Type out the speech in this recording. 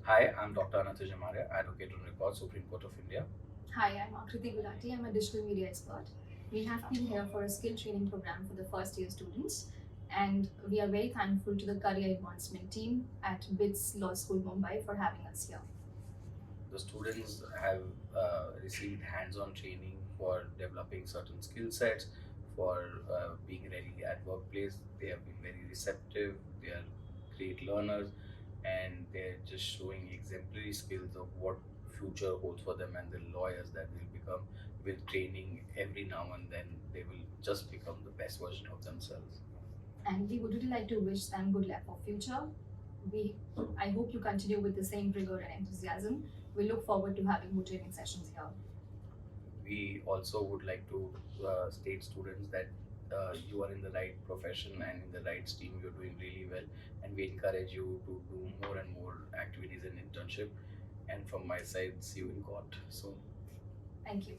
Hi, I'm Dr. Anant Maria, Advocate on Record, Supreme Court of India. Hi, I'm Aakriti Gulati. I'm a digital media expert. We have been here for a skill training program for the first year students, and we are very thankful to the career advancement team at BITS Law School Mumbai for having us here. The students have received hands-on training for developing certain skill sets, for being ready at workplace. They have been very receptive. They are great learners, and they're just showing exemplary skills of what future holds for them and the lawyers that they'll become. With training every now and then, they will just become the best version of themselves. And we would really like to wish them good luck for future. We, I hope you continue with the same rigor and enthusiasm. We look forward to having more training sessions here. We also would like to state students that you are in the right profession and in the right stream. You're doing really well, and we encourage you to do more and more activities and internship. And from my side, see you in court soon. Thank you.